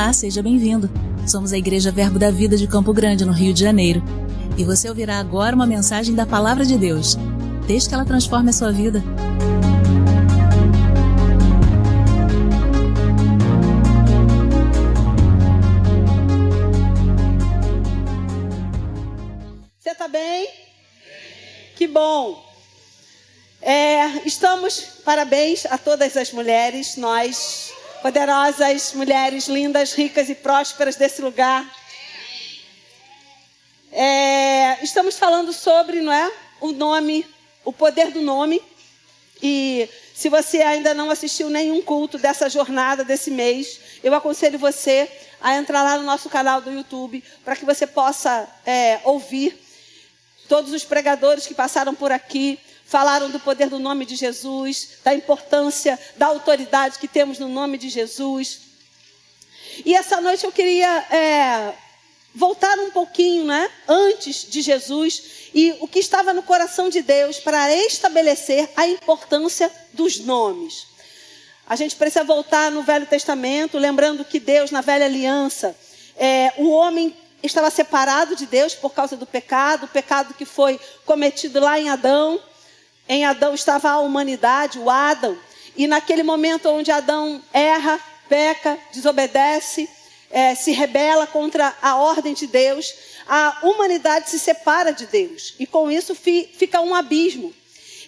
Olá, seja bem-vindo. Somos a Igreja Verbo da Vida de Campo Grande, no Rio de Janeiro. E você ouvirá agora uma mensagem da Palavra de Deus. Desde que ela transforme a sua vida. Você está bem? Que bom. Parabéns a todas as mulheres, nós, poderosas mulheres lindas, ricas e prósperas desse lugar. Estamos falando sobre, não é? O nome, o poder do nome. E se você ainda não assistiu nenhum culto dessa jornada, desse mês, eu aconselho você a entrar lá no nosso canal do YouTube, para que você possa ouvir todos os pregadores que passaram por aqui. Falaram do poder do nome de Jesus, da importância, da autoridade que temos no nome de Jesus. E essa noite eu queria voltar um pouquinho, né, antes de Jesus e o que estava no coração de Deus para estabelecer a importância dos nomes. A gente precisa voltar no Velho Testamento, lembrando que Deus, na Velha Aliança, o homem estava separado de Deus por causa do pecado, o pecado que foi cometido lá em Adão. Em Adão estava a humanidade, o Adão. E naquele momento onde Adão erra, peca, desobedece, se rebela contra a ordem de Deus, a humanidade se separa de Deus. E com isso fica um abismo.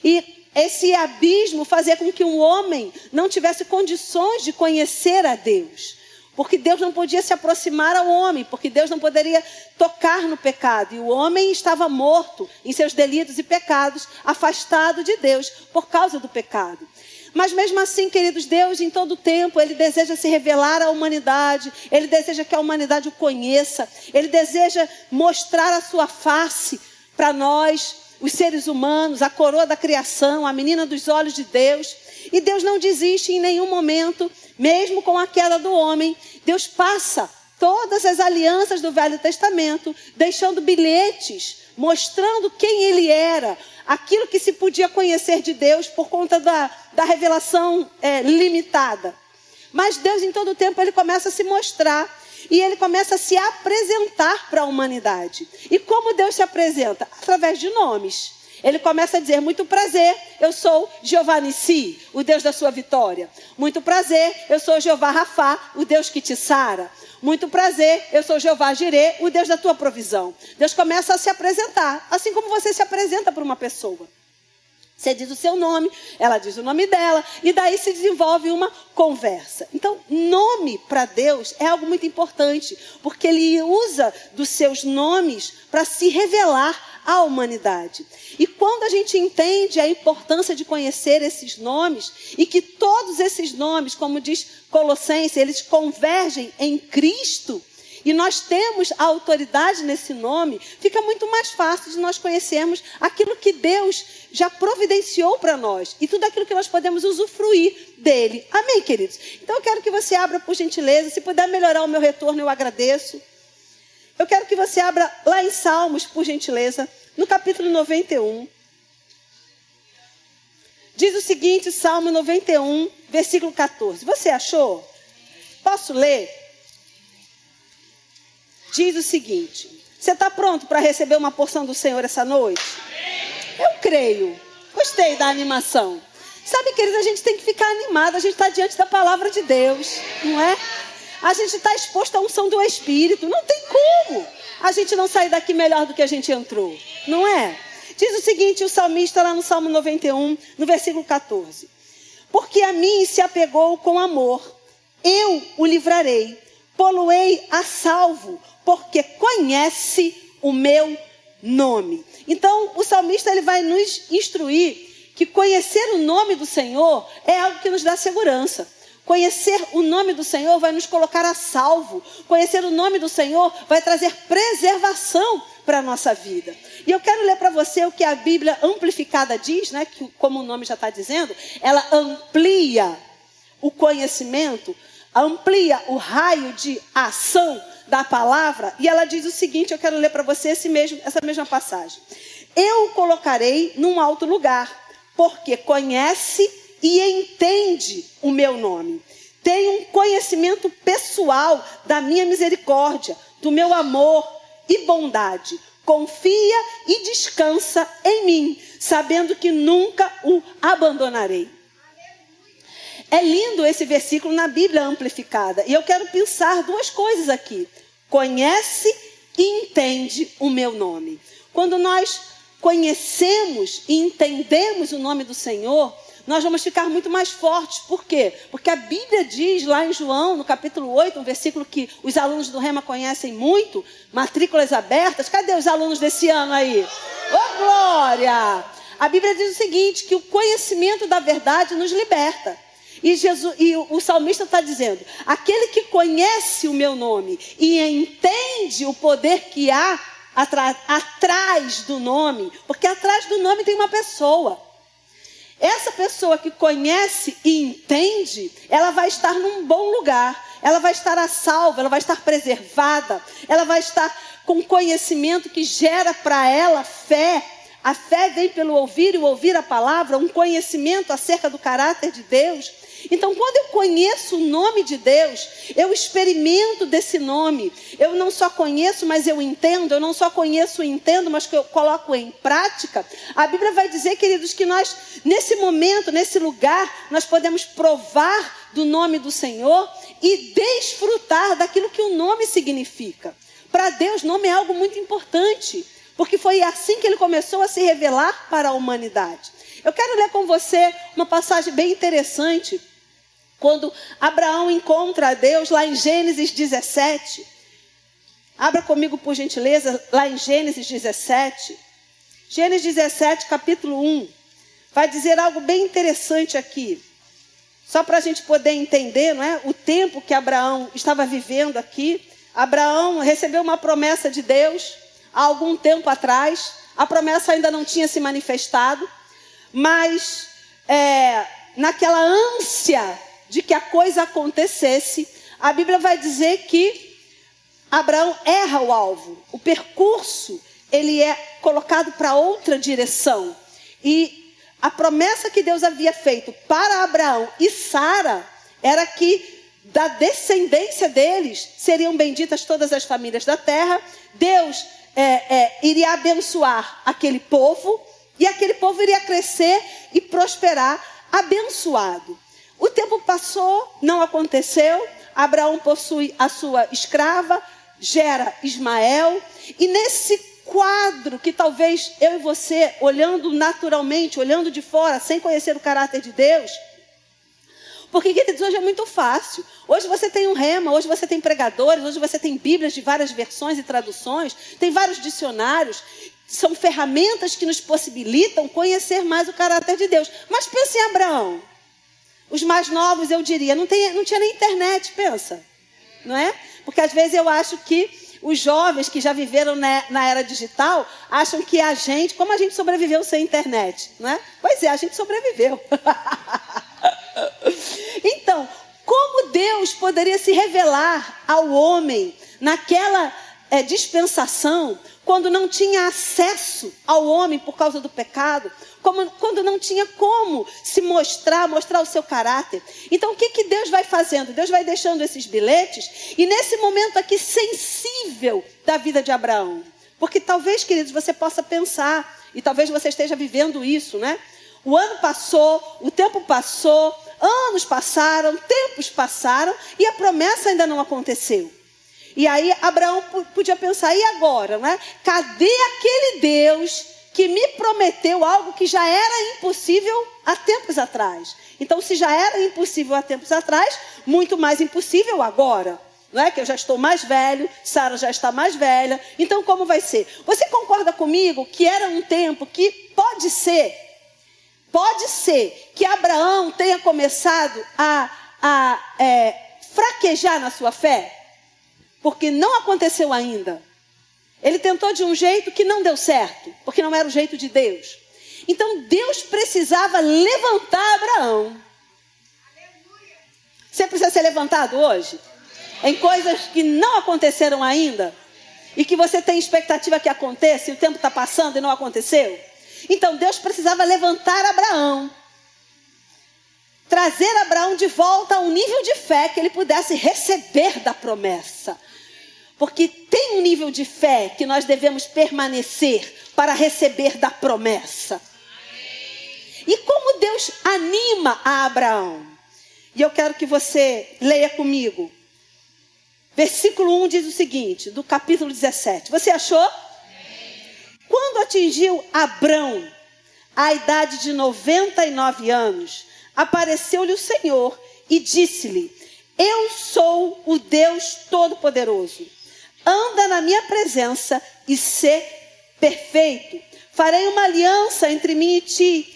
E esse abismo fazia com que um homem não tivesse condições de conhecer a Deus. Porque Deus não podia se aproximar ao homem, porque Deus não poderia tocar no pecado. E o homem estava morto em seus delitos e pecados, afastado de Deus por causa do pecado. Mas mesmo assim, queridos, Deus em todo o tempo, Ele deseja se revelar à humanidade, Ele deseja que a humanidade o conheça, Ele deseja mostrar a sua face para nós, os seres humanos, a coroa da criação, a menina dos olhos de Deus. E Deus não desiste em nenhum momento, mesmo com a queda do homem. Deus passa todas as alianças do Velho Testamento, deixando bilhetes, mostrando quem Ele era, aquilo que se podia conhecer de Deus por conta da revelação limitada. Mas Deus, em todo o tempo, Ele começa a se mostrar e Ele começa a se apresentar para a humanidade. E como Deus se apresenta? Através de nomes. Ele começa a dizer: muito prazer, eu sou Jeová Nissi, o Deus da sua vitória. Muito prazer, eu sou Jeová Rafá, o Deus que te sara. Muito prazer, eu sou Jeová Jirê, o Deus da tua provisão. Deus começa a se apresentar, assim como você se apresenta para uma pessoa. Você diz o seu nome, ela diz o nome dela, e daí se desenvolve uma conversa. Então, nome para Deus é algo muito importante, porque Ele usa dos seus nomes para se revelar à humanidade. E quando a gente entende a importância de conhecer esses nomes, e que todos esses nomes, como diz Colossenses, eles convergem em Cristo, e nós temos a autoridade nesse nome, fica muito mais fácil de nós conhecermos aquilo que Deus já providenciou para nós, e tudo aquilo que nós podemos usufruir dele. Amém, queridos? Então eu quero que você abra, por gentileza, se puder melhorar o meu retorno, eu agradeço. Eu quero que você abra lá em Salmos, por gentileza, no capítulo 91. Diz o seguinte, Salmo 91, versículo 14. Você achou? Posso ler? Diz o seguinte: você está pronto para receber uma porção do Senhor essa noite? Eu creio. Gostei da animação. Sabe, queridos, a gente tem que ficar animado, a gente está diante da palavra de Deus, não é? A gente está exposto à unção do Espírito. Não tem como a gente não sair daqui melhor do que a gente entrou, não é? Diz o seguinte, o salmista lá no Salmo 91, no versículo 14. Porque a mim se apegou com amor, eu o livrarei, pô-lo-ei a salvo, porque conhece o meu nome. Então, o salmista ele vai nos instruir que conhecer o nome do Senhor é algo que nos dá segurança. Conhecer o nome do Senhor vai nos colocar a salvo. Conhecer o nome do Senhor vai trazer preservação para a nossa vida. E eu quero ler para você o que a Bíblia amplificada diz, né? Que, como o nome já está dizendo, ela amplia o conhecimento, amplia o raio de ação da palavra. E ela diz o seguinte, eu quero ler para você essa mesma passagem. Eu o colocarei num alto lugar, porque conhece e entende o meu nome. Tem um conhecimento pessoal da minha misericórdia, do meu amor e bondade. Confia e descansa em mim, sabendo que nunca o abandonarei. É lindo esse versículo na Bíblia amplificada. E eu quero pensar duas coisas aqui. Conhece e entende o meu nome. Quando nós conhecemos e entendemos o nome do Senhor, nós vamos ficar muito mais fortes. Por quê? Porque a Bíblia diz lá em João, no capítulo 8, um versículo que os alunos do Rema conhecem muito, matrículas abertas. Cadê os alunos desse ano aí? Ô, glória! A Bíblia diz o seguinte, que o conhecimento da verdade nos liberta. E o salmista está dizendo, aquele que conhece o meu nome e entende o poder que há atrás do nome, porque atrás do nome tem uma pessoa. Essa pessoa que conhece e entende, ela vai estar num bom lugar, ela vai estar a salvo, ela vai estar preservada, ela vai estar com conhecimento que gera para ela fé. A fé vem pelo ouvir e o ouvir a palavra, um conhecimento acerca do caráter de Deus. Então, quando eu conheço o nome de Deus, eu experimento desse nome. Eu não só conheço, mas eu entendo. Eu não só conheço e entendo, mas que eu coloco em prática. A Bíblia vai dizer, queridos, que nós, nesse momento, nesse lugar, nós podemos provar do nome do Senhor e desfrutar daquilo que o nome significa. Para Deus, nome é algo muito importante, porque foi assim que ele começou a se revelar para a humanidade. Eu quero ler com você uma passagem bem interessante, quando Abraão encontra a Deus lá em Gênesis 17. Abra comigo, por gentileza, lá em Gênesis 17. Gênesis 17, capítulo 1. Vai dizer algo bem interessante aqui. Só para a gente poder entender, não é? O tempo que Abraão estava vivendo aqui. Abraão recebeu uma promessa de Deus há algum tempo atrás. A promessa ainda não tinha se manifestado. Mas naquela ânsia de que a coisa acontecesse, a Bíblia vai dizer que Abraão erra o alvo. O percurso, ele é colocado para outra direção. E a promessa que Deus havia feito para Abraão e Sara era que da descendência deles seriam benditas todas as famílias da terra. Deus iria abençoar aquele povo e aquele povo iria crescer e prosperar abençoado. O tempo passou, não aconteceu. Abraão possui a sua escrava, gera Ismael. E nesse quadro que talvez eu e você, olhando naturalmente, olhando de fora, sem conhecer o caráter de Deus, porque, queridos, hoje é muito fácil. Hoje você tem um Rema, hoje você tem pregadores, hoje você tem Bíblias de várias versões e traduções, tem vários dicionários. São ferramentas que nos possibilitam conhecer mais o caráter de Deus. Mas pense em Abraão. Os mais novos, eu diria, não tinha nem internet, pensa. Não é? Porque às vezes eu acho que os jovens que já viveram na era digital acham que a gente, como a gente sobreviveu sem internet, não é? Pois é, a gente sobreviveu. Então, como Deus poderia se revelar ao homem naquela dispensação, quando não tinha acesso ao homem por causa do pecado, quando não tinha como se mostrar o seu caráter? Então, o que Deus vai fazendo? Deus vai deixando esses bilhetes, e nesse momento aqui sensível da vida de Abraão, porque talvez, queridos, você possa pensar, e talvez você esteja vivendo isso, né? O ano passou, o tempo passou, anos passaram, tempos passaram, e a promessa ainda não aconteceu. E aí Abraão podia pensar, e agora, né? Cadê aquele Deus que me prometeu algo que já era impossível há tempos atrás? Então, se já era impossível há tempos atrás, muito mais impossível agora. Não é? Que eu já estou mais velho, Sara já está mais velha. Então, como vai ser? Você concorda comigo que era um tempo que pode ser que Abraão tenha começado a fraquejar na sua fé? Porque não aconteceu ainda. Ele tentou de um jeito que não deu certo, porque não era o jeito de Deus. Então Deus precisava levantar Abraão. Você precisa ser levantado hoje? Em coisas que não aconteceram ainda, e que você tem expectativa que aconteça, e o tempo está passando e não aconteceu. Então Deus precisava levantar Abraão. trazer Abraão de volta a um nível de fé que ele pudesse receber da promessa. Porque tem um nível de fé que nós devemos permanecer para receber da promessa. E como Deus anima a Abraão? E eu quero que você leia comigo. Versículo 1 diz o seguinte, do capítulo 17. Você achou? Quando atingiu Abrão a idade de 99 anos, apareceu-lhe o Senhor e disse-lhe: eu sou o Deus Todo-Poderoso. Anda na minha presença e sê perfeito. Farei uma aliança entre mim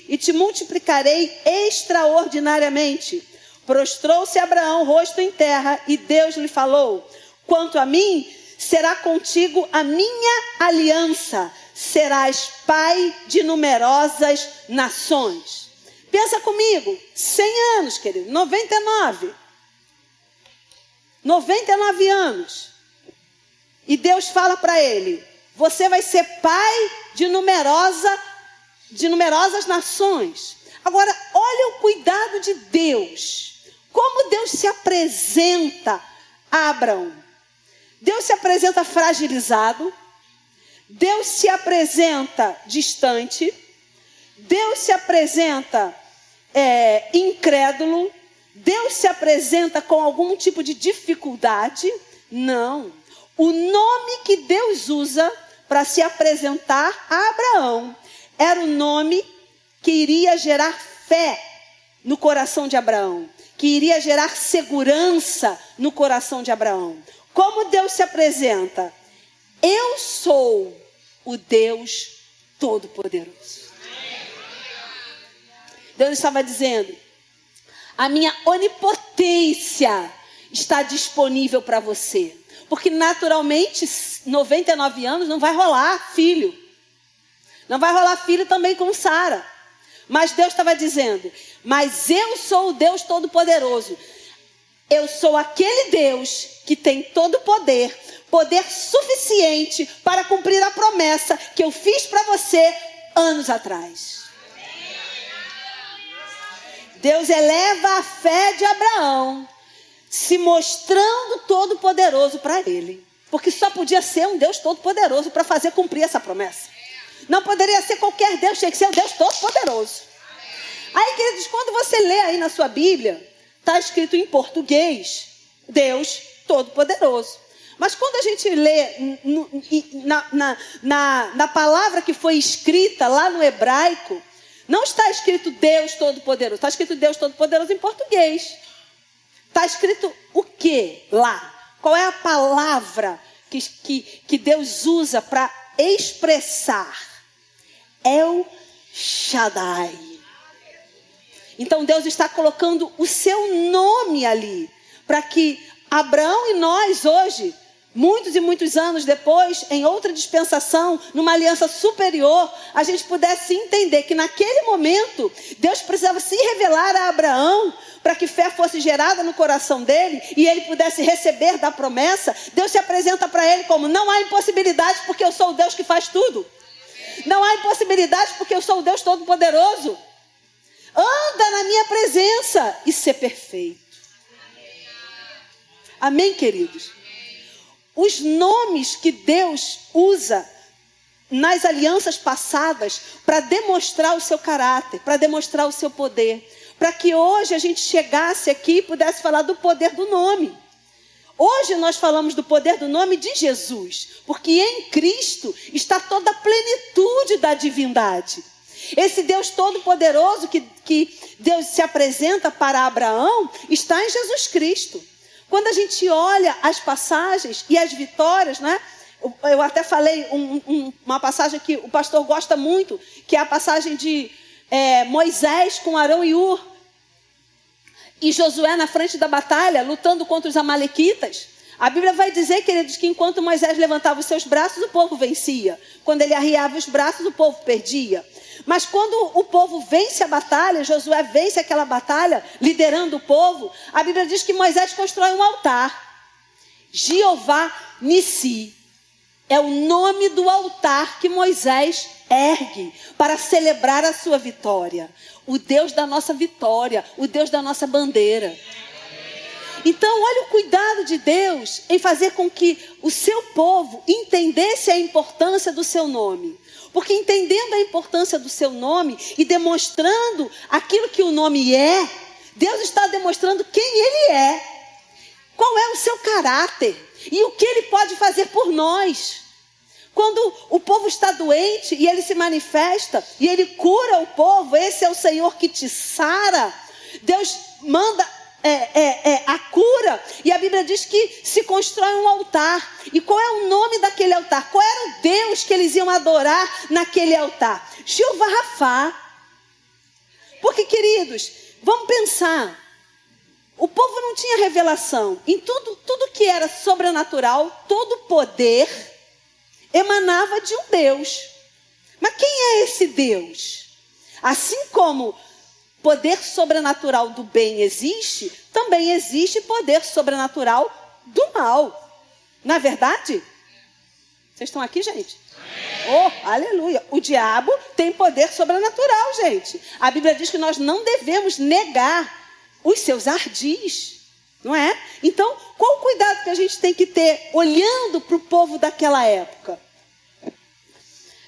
e te multiplicarei extraordinariamente. Prostrou-se Abraão, rosto em terra, e Deus lhe falou: quanto a mim, será contigo a minha aliança. Serás pai de numerosas nações. Pensa comigo, 100 anos, querido, 99 anos. E Deus fala para ele: você vai ser pai de numerosas nações. Agora, olha o cuidado de Deus. Como Deus se apresenta a Abraão. Deus se apresenta fragilizado. Deus se apresenta distante. Deus se apresenta incrédulo. Deus se apresenta com algum tipo de dificuldade. Não. O nome que Deus usa para se apresentar a Abraão era o nome que iria gerar fé no coração de Abraão, que iria gerar segurança no coração de Abraão. Como Deus se apresenta? Eu sou o Deus Todo-Poderoso. Deus estava dizendo: a minha onipotência está disponível para você. Porque naturalmente, 99 anos não vai rolar filho. Não vai rolar filho também com Sara. Mas Deus estava dizendo: mas eu sou o Deus Todo-Poderoso. Eu sou aquele Deus que tem todo o poder, poder suficiente para cumprir a promessa que eu fiz para você anos atrás. Deus eleva a fé de Abraão, se mostrando todo-poderoso para ele. Porque só podia ser um Deus todo-poderoso para fazer cumprir essa promessa. Não poderia ser qualquer Deus, tinha que ser um Deus todo-poderoso. Aí, queridos, quando você lê aí na sua Bíblia, está escrito em português, Deus Todo-Poderoso. Mas quando a gente lê na palavra que foi escrita lá no hebraico, não está escrito Deus Todo-Poderoso, está escrito Deus Todo-Poderoso em português. Está escrito o que lá? Qual é a palavra que Deus usa para expressar? El Shaddai. Então Deus está colocando o seu nome ali, para que Abraão e nós hoje, muitos e muitos anos depois, em outra dispensação, numa aliança superior, a gente pudesse entender que naquele momento, Deus precisava se revelar a Abraão, para que fé fosse gerada no coração dele, e ele pudesse receber da promessa. Deus se apresenta para ele como: não há impossibilidade, porque eu sou o Deus que faz tudo. Não há impossibilidade, porque eu sou o Deus Todo-Poderoso. Anda na minha presença e ser perfeito. Amém, queridos? Os nomes que Deus usa nas alianças passadas para demonstrar o seu caráter, para demonstrar o seu poder, para que hoje a gente chegasse aqui e pudesse falar do poder do nome. Hoje nós falamos do poder do nome de Jesus, porque em Cristo está toda a plenitude da divindade. Esse Deus Todo-Poderoso que Deus se apresenta para Abraão está em Jesus Cristo. Quando a gente olha as passagens e as vitórias, né? Eu até falei uma passagem que o pastor gosta muito, que é a passagem de Moisés com Arão e Ur. E Josué na frente da batalha, lutando contra os amalequitas. A Bíblia vai dizer, queridos, que enquanto Moisés levantava os seus braços, o povo vencia. Quando ele arriava os braços, o povo perdia. Mas quando o povo vence a batalha, Josué vence aquela batalha, liderando o povo, a Bíblia diz que Moisés constrói um altar. Jeová Nissi. É o nome do altar que Moisés ergue para celebrar a sua vitória. O Deus da nossa vitória, o Deus da nossa bandeira. Então, olha o cuidado de Deus em fazer com que o seu povo entendesse a importância do seu nome. Porque entendendo a importância do seu nome e demonstrando aquilo que o nome é, Deus está demonstrando quem Ele é, qual é o seu caráter e o que Ele pode fazer por nós. Quando o povo está doente e Ele se manifesta e Ele cura o povo, esse é o Senhor que te sara. Deus manda a cura, e a Bíblia diz que se constrói um altar. E qual é o nome daquele altar? Qual era o Deus que eles iam adorar naquele altar? Jeová Rafá. Porque, queridos, vamos pensar, o povo não tinha revelação em tudo que era sobrenatural, todo poder emanava de um Deus. Mas quem é esse Deus? Assim como poder sobrenatural do bem existe, também existe poder sobrenatural do mal. Não é verdade? Vocês estão aqui, gente? Oh, aleluia. O diabo tem poder sobrenatural, gente. A Bíblia diz que nós não devemos negar os seus ardis, não é? Então, qual o cuidado que a gente tem que ter olhando para o povo daquela época?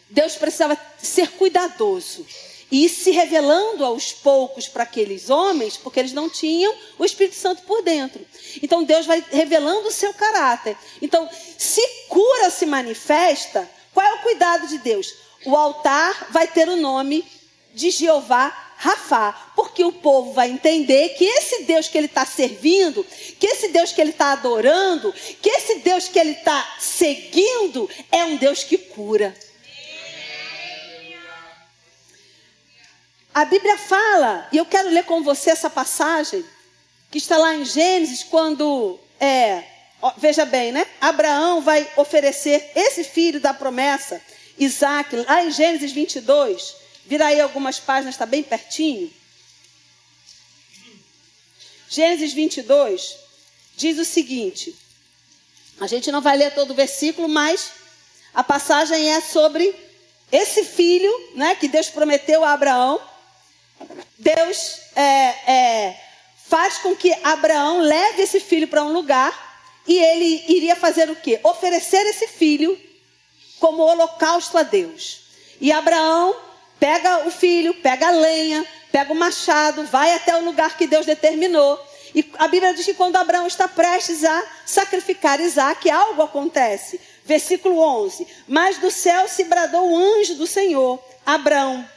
Deus precisava ser cuidadoso e ir se revelando aos poucos para aqueles homens, porque eles não tinham o Espírito Santo por dentro. Então Deus vai revelando o seu caráter. Então, se cura se manifesta, qual é o cuidado de Deus? O altar vai ter o nome de Jeová Rafá, porque o povo vai entender que esse Deus que ele está servindo, que esse Deus que ele está adorando, que esse Deus que ele está seguindo, é um Deus que cura. A Bíblia fala, e eu quero ler com você essa passagem, que está lá em Gênesis, quando, veja bem, né? Abraão vai oferecer esse filho da promessa, Isaac, lá em Gênesis 22, vira aí algumas páginas, está bem pertinho. Gênesis 22 diz o seguinte, a gente não vai ler todo o versículo, mas a passagem é sobre esse filho, né, que Deus prometeu a Abraão. Deus faz com que Abraão leve esse filho para um lugar e ele iria fazer o quê? Oferecer esse filho como holocausto a Deus. E Abraão pega o filho, pega a lenha, pega o machado, vai até o lugar que Deus determinou. E a Bíblia diz que quando Abraão está prestes a sacrificar Isaac, algo acontece. Versículo 11. Mas do céu se bradou o anjo do Senhor, Abraão,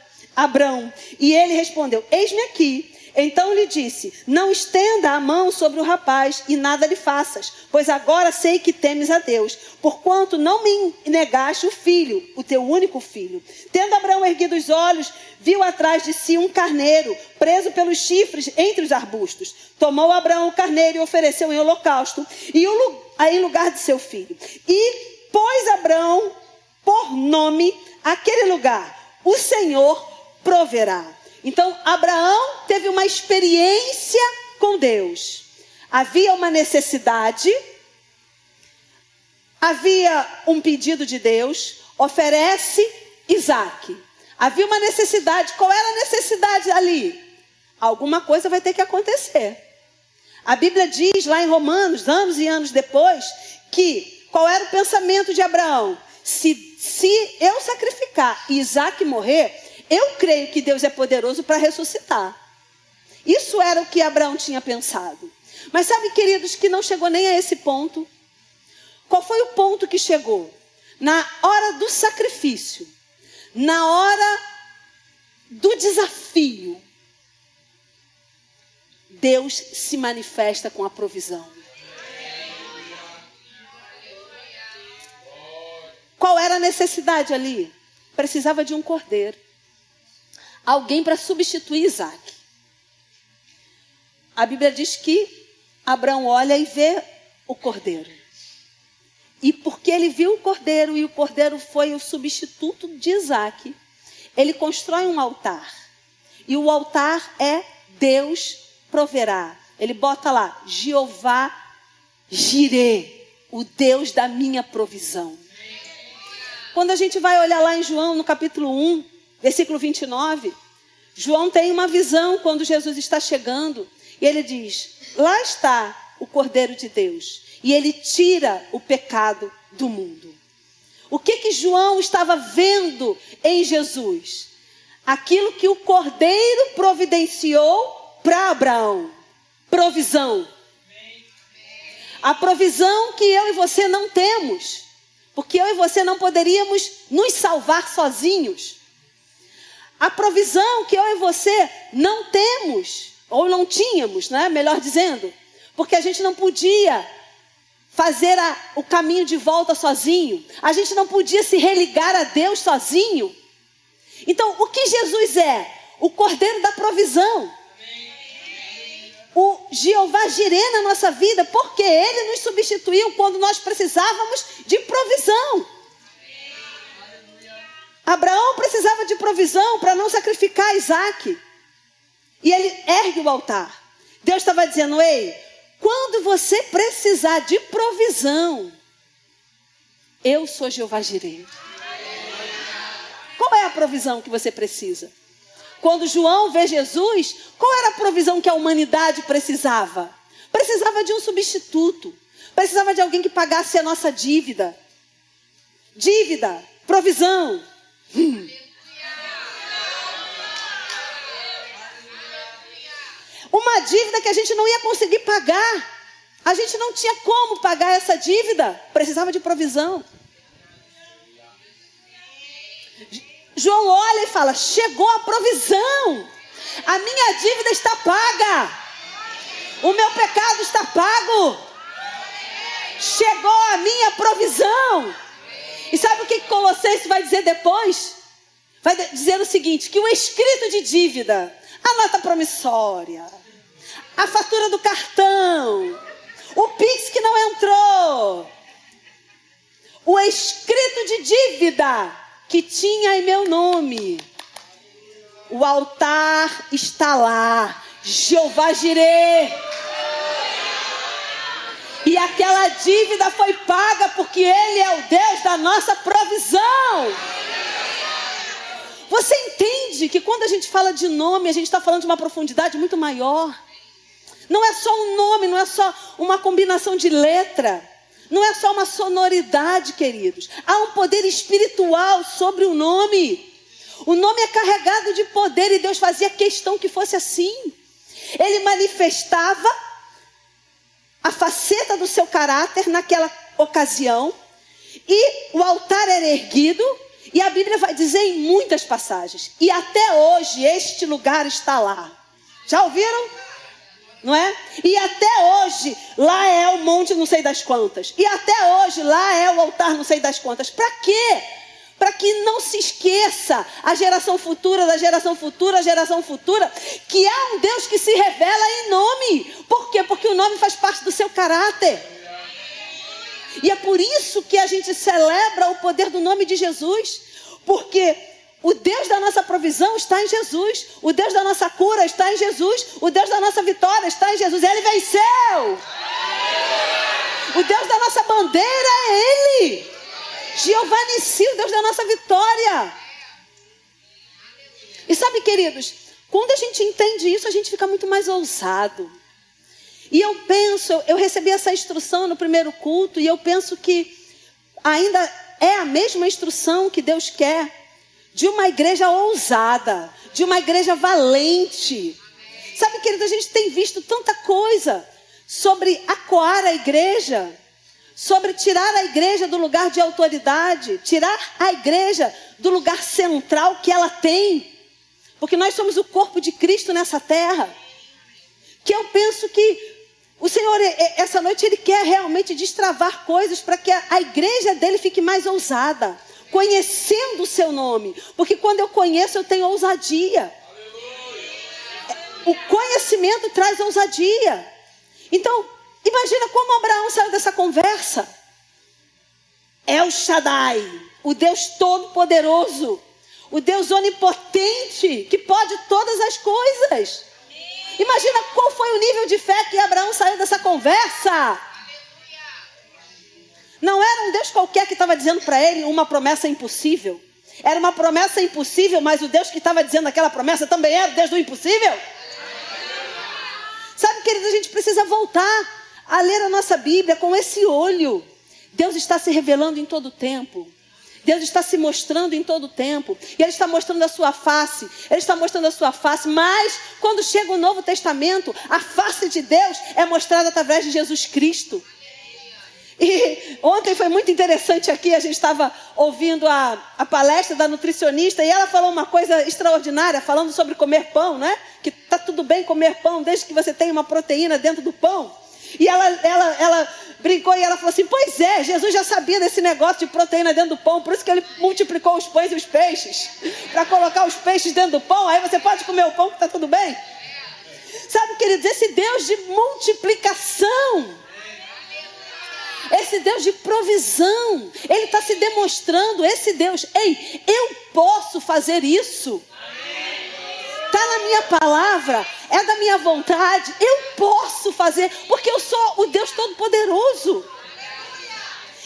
e ele respondeu, eis-me aqui. Então lhe disse, não estenda a mão sobre o rapaz e nada lhe faças, pois agora sei que temes a Deus, porquanto não me negaste o filho, o teu único filho. Tendo Abraão erguido os olhos, viu atrás de si um carneiro, preso pelos chifres entre os arbustos. Tomou Abraão o carneiro e ofereceu em holocausto, e em lugar de seu filho. E pôs Abraão por nome aquele lugar, o Senhor proverá. Então, Abraão teve uma experiência com Deus. Havia uma necessidade, havia um pedido de Deus, oferece Isaac. Havia uma necessidade, qual era a necessidade ali? Alguma coisa vai ter que acontecer. A Bíblia diz lá em Romanos, anos e anos depois, que qual era o pensamento de Abraão? Se eu sacrificar e Isaac morrer, eu creio que Deus é poderoso para ressuscitar. Isso era o que Abraão tinha pensado. Mas sabe, queridos, que não chegou nem a esse ponto. Qual foi o ponto que chegou? Na hora do sacrifício, na hora do desafio, Deus se manifesta com a provisão. Qual era a necessidade ali? Precisava de um cordeiro. Alguém para substituir Isaac. A Bíblia diz que Abraão olha e vê o cordeiro. E porque ele viu o cordeiro e o cordeiro foi o substituto de Isaac, ele constrói um altar. E o altar é Deus proverá. Ele bota lá, Jeová Jireh, o Deus da minha provisão. Quando a gente vai olhar lá em João, no capítulo 1, versículo 29, João tem uma visão quando Jesus está chegando. E ele diz, lá está o Cordeiro de Deus. E ele tira o pecado do mundo. O que João estava vendo em Jesus? Aquilo que o Cordeiro providenciou para Abraão. Provisão. A provisão que eu e você não temos. Porque eu e você não poderíamos nos salvar sozinhos. A provisão que eu e você não temos, ou não tínhamos, né? Melhor dizendo, porque a gente não podia fazer o caminho de volta sozinho. A gente não podia se religar a Deus sozinho. Então, o que Jesus é? O Cordeiro da provisão. O Jeová Jireh na nossa vida, porque Ele nos substituiu quando nós precisávamos de provisão. Abraão precisava de provisão para não sacrificar Isaac. E ele ergue o altar. Deus estava dizendo, ei, quando você precisar de provisão, eu sou Jeová Jireh. Qual é a provisão que você precisa? Quando João vê Jesus, qual era a provisão que a humanidade precisava? Precisava de um substituto. Precisava de alguém que pagasse a nossa dívida. Dívida, provisão. Uma dívida que a gente não ia conseguir pagar. A gente não tinha como pagar essa dívida. Precisava de provisão. João olha e fala, chegou a provisão. A minha dívida está paga. O meu pecado está pago. Chegou a minha provisão. E sabe o que Colossenses vai dizer depois? Vai dizer o seguinte, que o escrito de dívida, a nota promissória, a fatura do cartão, o Pix que não entrou, o escrito de dívida que tinha em meu nome, o altar está lá, Jeová Jireh. E aquela dívida foi paga porque Ele é o Deus da nossa provisão. Você entende que quando a gente fala de nome, a gente está falando de uma profundidade muito maior. Não é só um nome, não é só uma combinação de letra. Não é só uma sonoridade, queridos. Há um poder espiritual sobre o nome. O nome é carregado de poder e Deus fazia questão que fosse assim. Ele manifestava a faceta do seu caráter naquela ocasião. E o altar era erguido. E a Bíblia vai dizer em muitas passagens. E até hoje este lugar está lá. Já ouviram? Não é? E até hoje lá é o monte não sei das quantas. E até hoje lá é o altar não sei das quantas. Para quê? Para que não se esqueça a geração futura, da geração futura, a geração futura, que há um Deus que se revela em nome. Por quê? Porque o nome faz parte do seu caráter. E é por isso que a gente celebra o poder do nome de Jesus. Porque o Deus da nossa provisão está em Jesus. O Deus da nossa cura está em Jesus. O Deus da nossa vitória está em Jesus. Ele venceu. O Deus da nossa bandeira é Ele. Jeová Nissi, o Deus da nossa vitória. E sabe, queridos, quando a gente entende isso, a gente fica muito mais ousado. E eu recebi essa instrução no primeiro culto, e eu penso que ainda é a mesma instrução que Deus quer de uma igreja ousada, de uma igreja valente. Sabe, querido, a gente tem visto tanta coisa sobre acuar a igreja, sobre tirar a igreja do lugar de autoridade, tirar a igreja do lugar central que ela tem, porque nós somos o corpo de Cristo nessa terra. Que eu penso que o Senhor, essa noite, Ele quer realmente destravar coisas para que a igreja dele fique mais ousada, conhecendo o seu nome. Porque quando eu conheço, eu tenho ousadia. O conhecimento traz ousadia. Então, imagina como Abraão saiu dessa conversa. El Shaddai, o Deus Todo-Poderoso, o Deus Onipotente, que pode todas as coisas. Imagina qual foi o nível de fé que Abraão saiu dessa conversa. Não era um Deus qualquer que estava dizendo para ele uma promessa impossível. Era uma promessa impossível, mas o Deus que estava dizendo aquela promessa também era o Deus do impossível. Sabe, queridos, a gente precisa voltar a ler a nossa Bíblia com esse olho. Deus está se revelando em todo o tempo. Deus está se mostrando em todo o tempo. E Ele está mostrando a sua face. Ele está mostrando a sua face. Mas, quando chega o Novo Testamento, a face de Deus é mostrada através de Jesus Cristo. E ontem foi muito interessante aqui. A gente estava ouvindo a palestra da nutricionista. E ela falou uma coisa extraordinária, falando sobre comer pão, né? Que está tudo bem comer pão, desde que você tenha uma proteína dentro do pão. E ela brincou e ela falou assim, pois é, Jesus já sabia desse negócio de proteína dentro do pão, por isso que ele multiplicou os pães e os peixes, para colocar os peixes dentro do pão, aí você pode comer o pão que está tudo bem. Sabe, queridos, esse Deus de multiplicação, esse Deus de provisão, Ele está se demonstrando, esse Deus, ei, eu posso fazer isso. Está na minha palavra, é da minha vontade, eu posso fazer, porque eu sou o Deus Todo-Poderoso.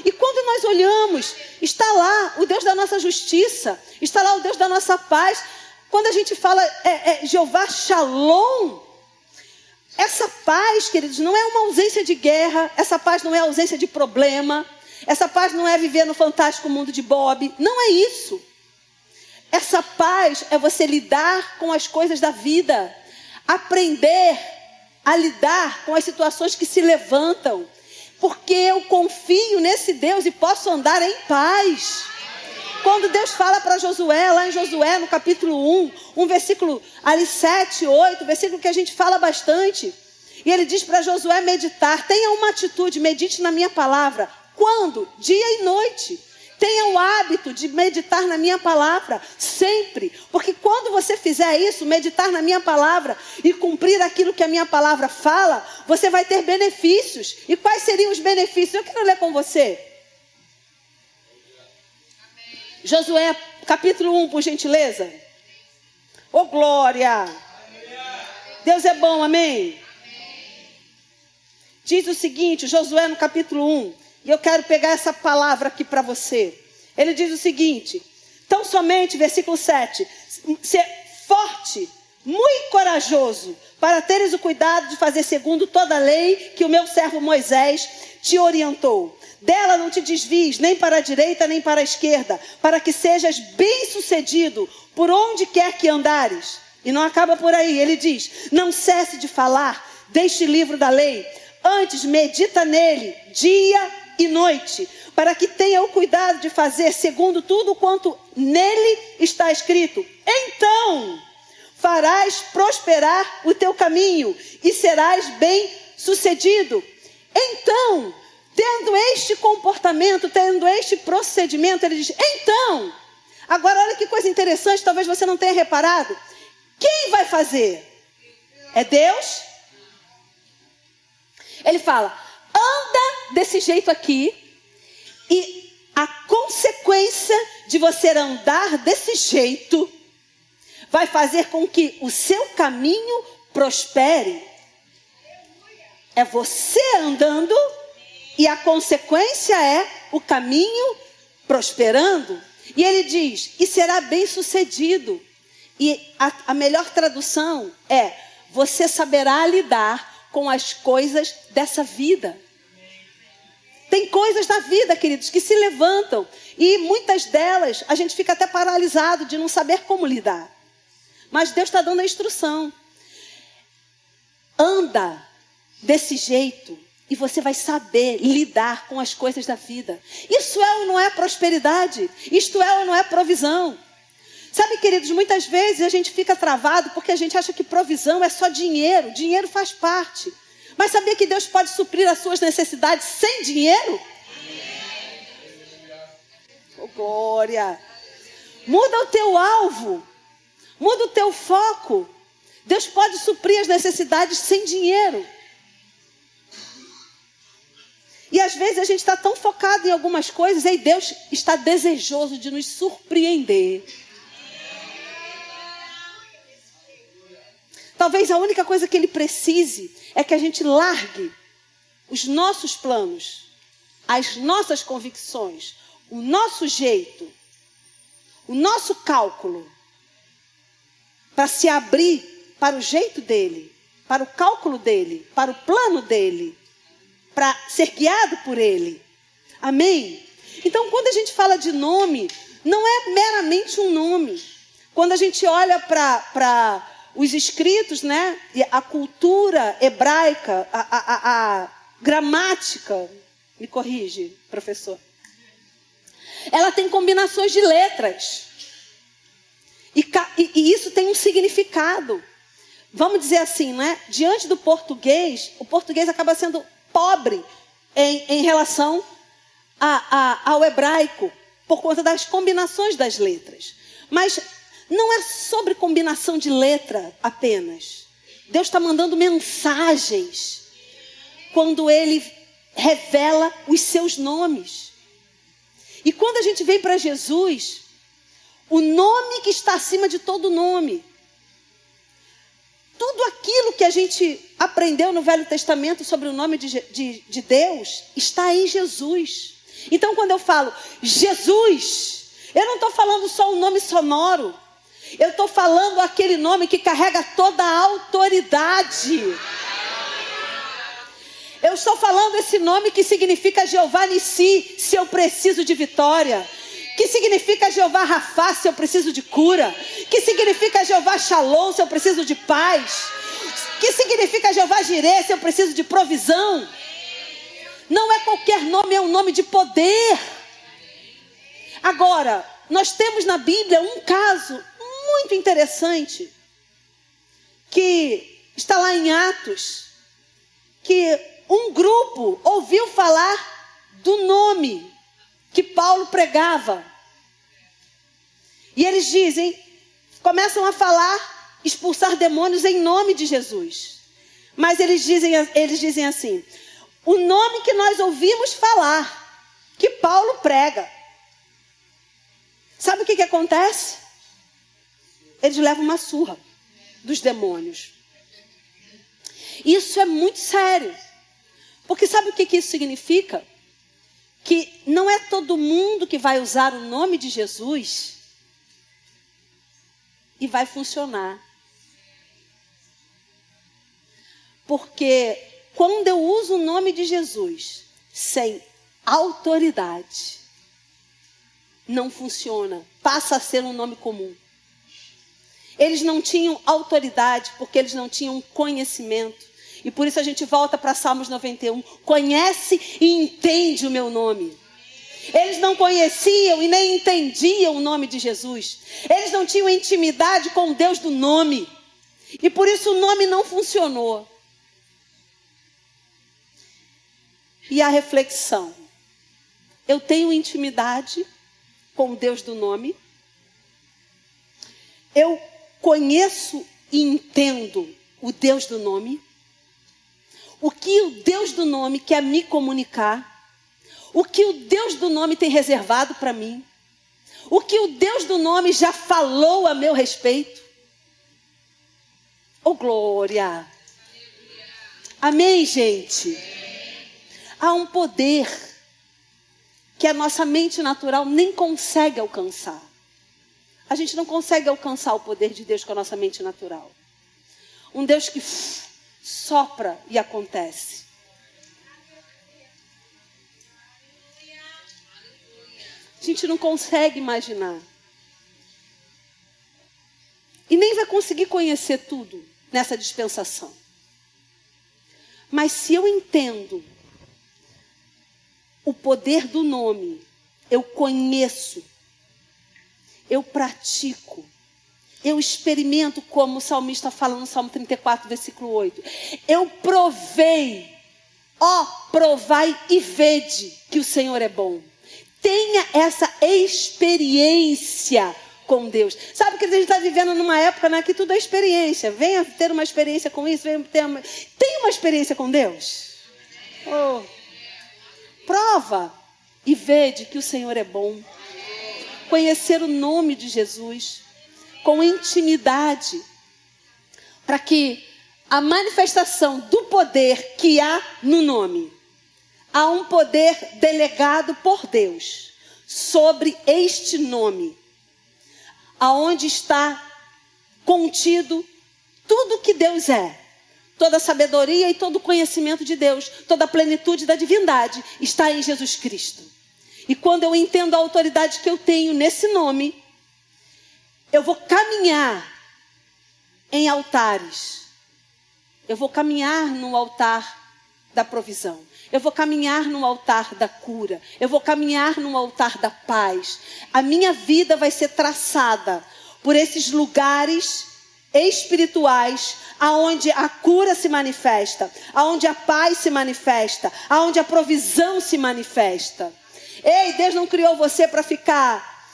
E quando nós olhamos, está lá o Deus da nossa justiça, está lá o Deus da nossa paz. Quando a gente fala Jeová Shalom, essa paz, queridos, não é uma ausência de guerra, essa paz não é ausência de problema, essa paz não é viver no fantástico mundo de Bob, não é isso. Essa paz é você lidar com as coisas da vida, aprender a lidar com as situações que se levantam, porque eu confio nesse Deus e posso andar em paz. Quando Deus fala para Josué, lá em Josué, no capítulo 1, um versículo ali 7, 8, versículo que a gente fala bastante, e ele diz para Josué meditar, tenha uma atitude, medite na minha palavra. Quando? Dia e noite. Tenha o hábito de meditar na minha palavra, sempre. Porque quando você fizer isso, meditar na minha palavra e cumprir aquilo que a minha palavra fala, você vai ter benefícios. E quais seriam os benefícios? Eu quero ler com você. Josué, capítulo 1, por gentileza. Ô, glória! Deus é bom, amém? Diz o seguinte, Josué no capítulo 1. E eu quero pegar essa palavra aqui para você. Ele diz o seguinte, tão somente, versículo 7, ser forte, muito corajoso, para teres o cuidado de fazer segundo toda a lei que o meu servo Moisés te orientou. Dela não te desvies, nem para a direita, nem para a esquerda, para que sejas bem-sucedido por onde quer que andares. E não acaba por aí, ele diz, não cesse de falar deste livro da lei, antes medita nele, dia e noite, para que tenha o cuidado de fazer segundo tudo quanto nele está escrito. Então farás prosperar o teu caminho e serás bem sucedido. Então, tendo este comportamento, tendo este procedimento, ele diz, então, agora olha que coisa interessante, talvez você não tenha reparado, quem vai fazer? É Deus? Ele fala, anda desse jeito aqui, e a consequência de você andar desse jeito vai fazer com que o seu caminho prospere. É você andando e a consequência é o caminho prosperando. E ele diz, e será bem sucedido. E a melhor tradução é, você saberá lidar com as coisas dessa vida. Tem coisas na vida, queridos, que se levantam. E muitas delas, a gente fica até paralisado de não saber como lidar. Mas Deus está dando a instrução. Anda desse jeito e você vai saber lidar com as coisas da vida. Isso é ou não é prosperidade? Isto é ou não é provisão? Sabe, queridos, muitas vezes a gente fica travado porque a gente acha que provisão é só dinheiro. Dinheiro faz parte. Mas sabia que Deus pode suprir as suas necessidades sem dinheiro? Oh, glória! Muda o teu alvo. Muda o teu foco. Deus pode suprir as necessidades sem dinheiro. E às vezes a gente está tão focado em algumas coisas e Deus está desejoso de nos surpreender. Talvez a única coisa que Ele precise é que a gente largue os nossos planos, as nossas convicções, o nosso jeito, o nosso cálculo, para se abrir para o jeito dele, para o cálculo dele, para o plano dele, para ser guiado por ele. Amém? Então, quando a gente fala de nome, não é meramente um nome. Quando a gente olha para os escritos, né, a cultura hebraica, a gramática, me corrige, professor, ela tem combinações de letras. E isso tem um significado. Vamos dizer assim, né? Diante do português, o português acaba sendo pobre em relação ao hebraico, por conta das combinações das letras. Mas não é sobre combinação de letra apenas. Deus está mandando mensagens quando Ele revela os seus nomes. E quando a gente vem para Jesus, o nome que está acima de todo nome, tudo aquilo que a gente aprendeu no Velho Testamento sobre o nome de Deus, está em Jesus. Então, quando eu falo Jesus, eu não estou falando só um nome sonoro. Eu estou falando aquele nome que carrega toda a autoridade. Eu estou falando esse nome que significa Jeová Nissi, se eu preciso de vitória. Que significa Jeová Rafá, se eu preciso de cura. Que significa Jeová Shalom, se eu preciso de paz. Que significa Jeová Jireh, se eu preciso de provisão. Não é qualquer nome, é um nome de poder. Agora, nós temos na Bíblia um caso muito interessante, que está lá em Atos, que um grupo ouviu falar do nome que Paulo pregava. E eles começam a falar, expulsar demônios em nome de Jesus. Mas eles dizem assim: o nome que nós ouvimos falar, que Paulo prega. Sabe o que acontece? Eles levam uma surra dos demônios. Isso é muito sério. Porque sabe o que isso significa? Que não é todo mundo que vai usar o nome de Jesus e vai funcionar. Porque quando eu uso o nome de Jesus sem autoridade, não funciona. Passa a ser um nome comum. Eles não tinham autoridade porque eles não tinham conhecimento. E por isso a gente volta para Salmos 91. Conhece e entende o meu nome. Eles não conheciam e nem entendiam o nome de Jesus. Eles não tinham intimidade com o Deus do nome. E por isso o nome não funcionou. E a reflexão. Eu tenho intimidade com o Deus do nome. Eu conheço e entendo o Deus do nome. O que o Deus do nome quer me comunicar. O que o Deus do nome tem reservado para mim. O que o Deus do nome já falou a meu respeito. Oh, glória! Amém, gente? Há um poder que a nossa mente natural nem consegue alcançar. A gente não consegue alcançar o poder de Deus com a nossa mente natural. Um Deus que sopra e acontece. A gente não consegue imaginar. E nem vai conseguir conhecer tudo nessa dispensação. Mas se eu entendo o poder do nome, eu conheço, eu pratico, eu experimento, como o salmista fala no Salmo 34, versículo 8. Eu provei, provai e vede que o Senhor é bom. Tenha essa experiência com Deus. Sabe que a gente está vivendo numa época, né, que tudo é experiência. Venha ter uma experiência com isso, tenha uma experiência com Deus. Prova e vede que o Senhor é bom. Conhecer o nome de Jesus com intimidade, para que a manifestação do poder que há no nome há um poder delegado por Deus sobre este nome, aonde está contido tudo que Deus é. Toda a sabedoria e todo o conhecimento de Deus, toda a plenitude da divindade está em Jesus Cristo. E quando eu entendo a autoridade que eu tenho nesse nome, eu vou caminhar em altares. Eu vou caminhar no altar da provisão. Eu vou caminhar no altar da cura. Eu vou caminhar no altar da paz. A minha vida vai ser traçada por esses lugares espirituais, aonde a cura se manifesta, aonde a paz se manifesta, aonde a provisão se manifesta. Ei, Deus não criou você para ficar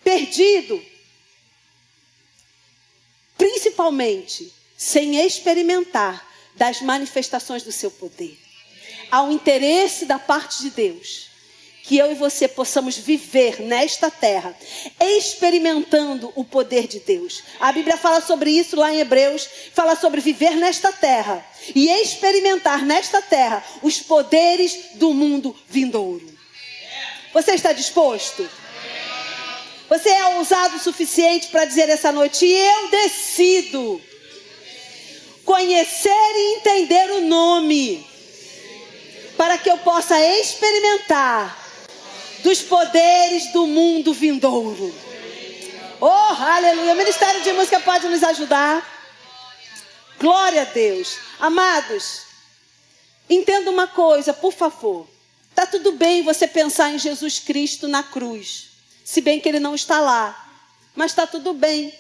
perdido, principalmente sem experimentar das manifestações do seu poder. Há um interesse da parte de Deus que eu e você possamos viver nesta terra, experimentando o poder de Deus. A Bíblia fala sobre isso lá em Hebreus, fala sobre viver nesta terra e experimentar nesta terra os poderes do mundo vindouro. Você está disposto? Você é ousado o suficiente para dizer essa noite: eu decido conhecer e entender o nome, para que eu possa experimentar dos poderes do mundo vindouro. Oh, aleluia. O Ministério de Música pode nos ajudar. Glória a Deus. Amados, entenda uma coisa, por favor. Está tudo bem você pensar em Jesus Cristo na cruz, se bem que Ele não está lá. Mas está tudo bem.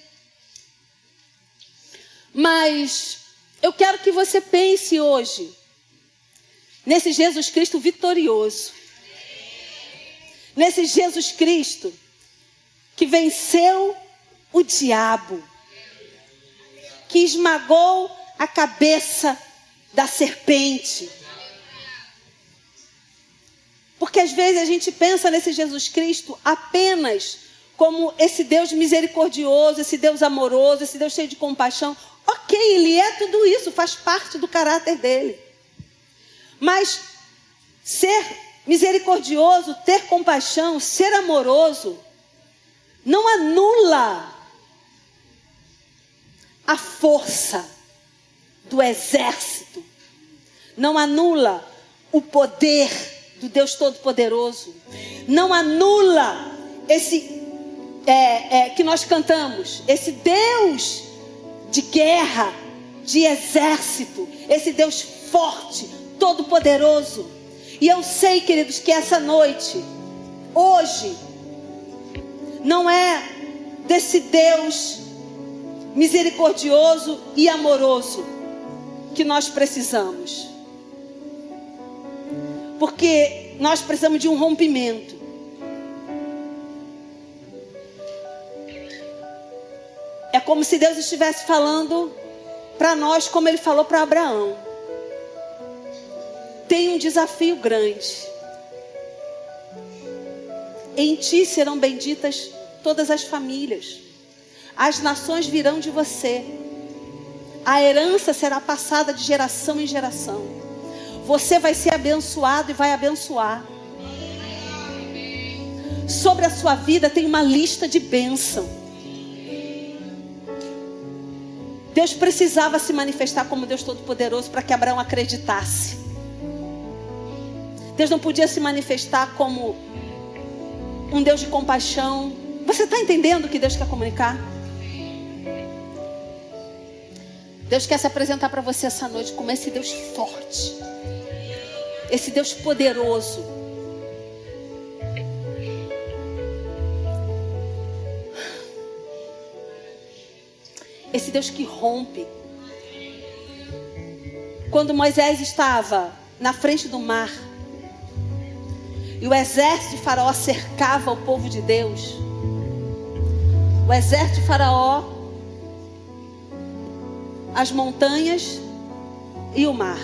Mas eu quero que você pense hoje nesse Jesus Cristo vitorioso. Nesse Jesus Cristo que venceu o diabo, que esmagou a cabeça da serpente. Porque às vezes a gente pensa nesse Jesus Cristo apenas como esse Deus misericordioso, esse Deus amoroso, esse Deus cheio de compaixão. Ok, Ele é tudo isso, faz parte do caráter dele. Mas ser misericordioso, ter compaixão, ser amoroso, não anula a força do exército, não anula o poder do Deus Todo-Poderoso, não anula esse que nós cantamos, esse Deus de guerra, de exército, esse Deus forte, Todo-Poderoso. E eu sei, queridos, que essa noite, hoje, não é desse Deus misericordioso e amoroso que nós precisamos. Porque nós precisamos de um rompimento. É como se Deus estivesse falando para nós como Ele falou para Abraão. Tem um desafio grande. Em ti serão benditas todas as famílias. As nações virão de você. A herança será passada de geração em geração. Você vai ser abençoado e vai abençoar. Sobre a sua vida tem uma lista de bênção. Deus precisava se manifestar como Deus Todo-Poderoso para que Abraão acreditasse. Deus não podia se manifestar como um Deus de compaixão. Você está entendendo o que Deus quer comunicar? Deus quer se apresentar para você essa noite como esse Deus forte, esse Deus poderoso. Esse Deus que rompe. Quando Moisés estava na frente do mar e o exército de Faraó cercava o povo de Deus, o exército de Faraó, as montanhas e o mar.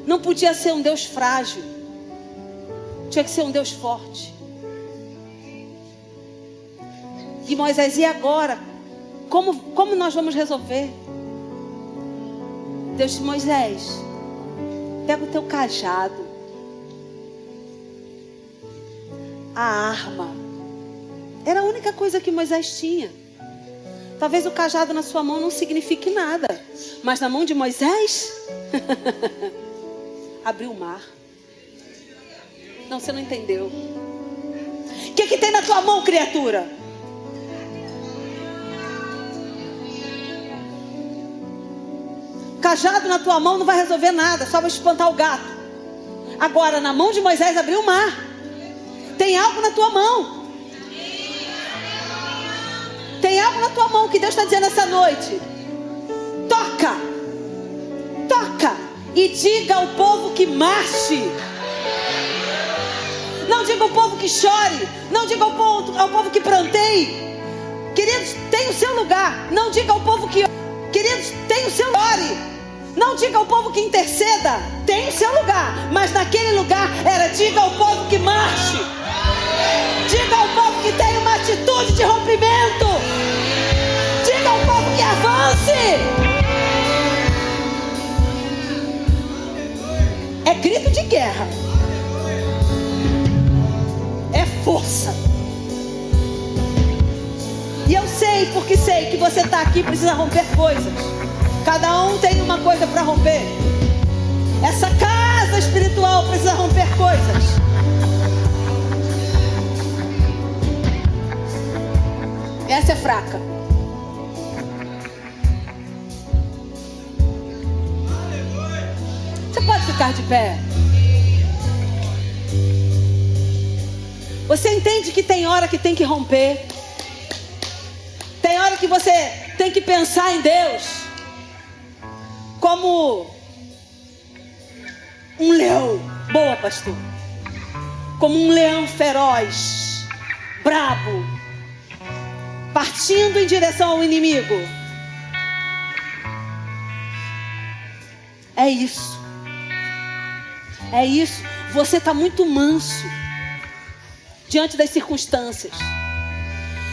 Não podia ser um Deus frágil, tinha que ser um Deus forte. E Moisés, e agora? Como nós vamos resolver? Deus disse: Moisés, pega o teu cajado, a arma. Era a única coisa que Moisés tinha. Talvez o cajado na sua mão não signifique nada, mas na mão de Moisés abriu o mar. Não, você não entendeu. O que tem na tua mão, criatura? Cajado na tua mão não vai resolver nada, só vai espantar o gato. Agora, na mão de Moisés abriu o mar. Tem algo na tua mão. Tem algo na tua mão que Deus está dizendo essa noite. Toca. Toca. E diga ao povo que marche. Não diga ao povo que chore. Não diga ao povo que pranteie. Queridos, tem o seu lugar. Não diga ao povo que... Queridos, tem o seu lugar. Não diga ao povo que interceda. Tem o seu lugar. Mas naquele lugar era: diga ao povo que marche. Diga ao povo que tenha uma atitude de rompimento. Diga ao povo que avance. É grito de guerra. É força. E eu sei, porque sei que você está aqui e precisa romper coisas. Cada um tem uma coisa para romper. Essa casa espiritual precisa romper coisas. Essa é fraca. Você pode ficar de pé. Você entende que tem hora que tem que romper. Tem hora que você tem que pensar em Deus como um leão. Boa, pastor. Como um leão feroz, brabo, partindo em direção ao inimigo. É isso. É isso. Você está muito manso diante das circunstâncias.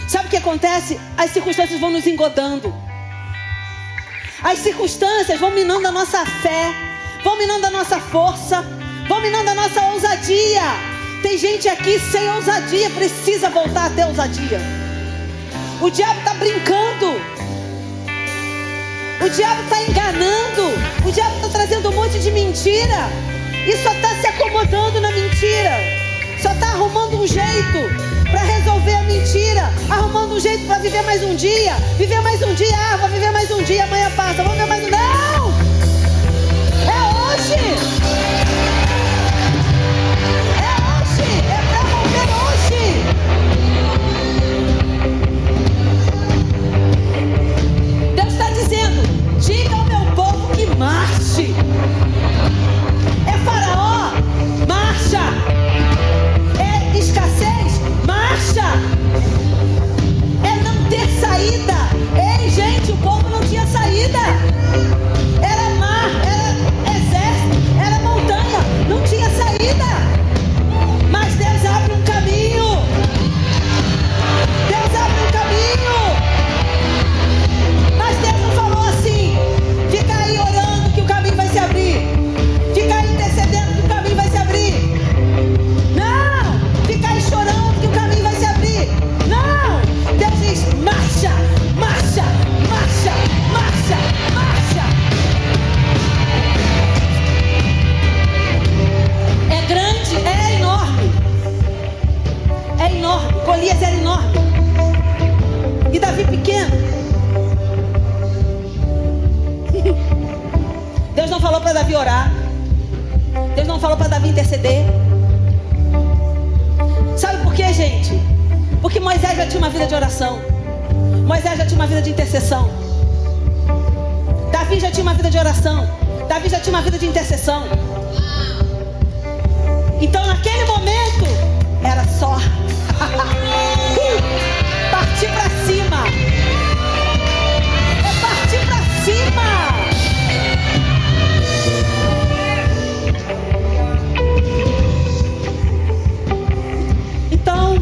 Sabe o que acontece? As circunstâncias vão nos engodando. As circunstâncias vão minando a nossa fé, vão minando a nossa força, vão minando a nossa ousadia. Tem gente aqui sem ousadia, precisa voltar a ter ousadia. O diabo está brincando. O diabo está enganando. O diabo está trazendo um monte de mentira. E só está se acomodando na mentira. Só está arrumando um jeito para resolver a mentira. Arrumando um jeito para viver mais um dia. Viver mais um dia. Ah, vou viver mais um dia. Amanhã passa. Vou viver mais um dia. Não! É hoje. É hoje. É para romper hoje. Deus está dizendo: diga ao meu povo que marche. É Faraó, marcha. É escassez, marcha. É não ter saída. Ei, gente, o povo não tinha saída. Era mar, era exército, era montanha, não tinha saída. Mas Deus abre um caminho. Deus abre um caminho. Mas Deus não falou assim: fica aí orando que o caminho vai se abrir. Fica aí intercedendo que o caminho vai se abrir. Não! Fica aí chorando que o caminho vai se abrir. Não! Deus diz: marcha, marcha, marcha, marcha, marcha. É grande, é enorme. É enorme. Golias era enorme. E Davi pequeno. Deus não falou para Davi orar. Deus não falou para Davi interceder. Sabe por quê, gente? Porque Moisés já tinha uma vida de oração. Moisés já tinha uma vida de intercessão. Davi já tinha uma vida de oração. Davi já tinha uma vida de intercessão. Então naquele momento era só partir para cima. É partir para cima. Então,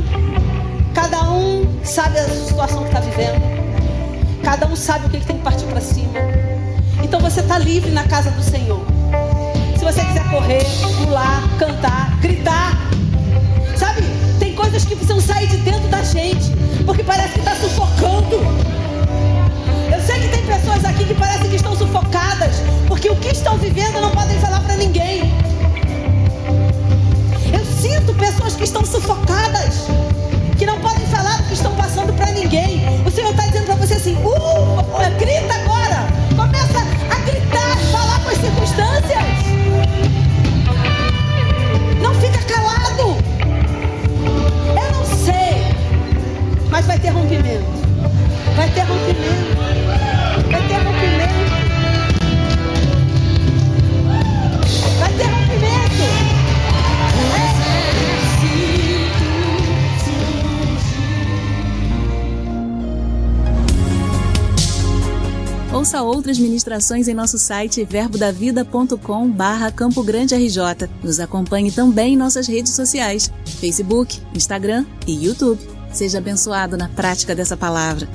cada um sabe a situação que está vivendo. Cada um sabe o que tem que partir para cima. então você está livre na casa do Senhor. Se você quiser correr, pular, cantar, gritar, sabe? Tem coisas que precisam sair de dentro da gente, porque parece que está sufocando. Eu sei que tem pessoas aqui que parecem que estão sufocadas, porque o que estão vivendo não podem falar para ninguém. Eu sinto pessoas que estão sufocadas, que não podem falar do que estão passando para ninguém. O Senhor está dizendo para você assim, grita agora, começa a gritar, falar com as circunstâncias. Não fica calado. Eu não sei, mas vai ter rompimento. Vai ter rompimento. Vai ter rompimento. Vai ter rompimento. Ouça outras ministrações em nosso site verbodavida.com/Campo Grande RJ. Nos acompanhe também em nossas redes sociais, Facebook, Instagram e YouTube. Seja abençoado na prática dessa palavra.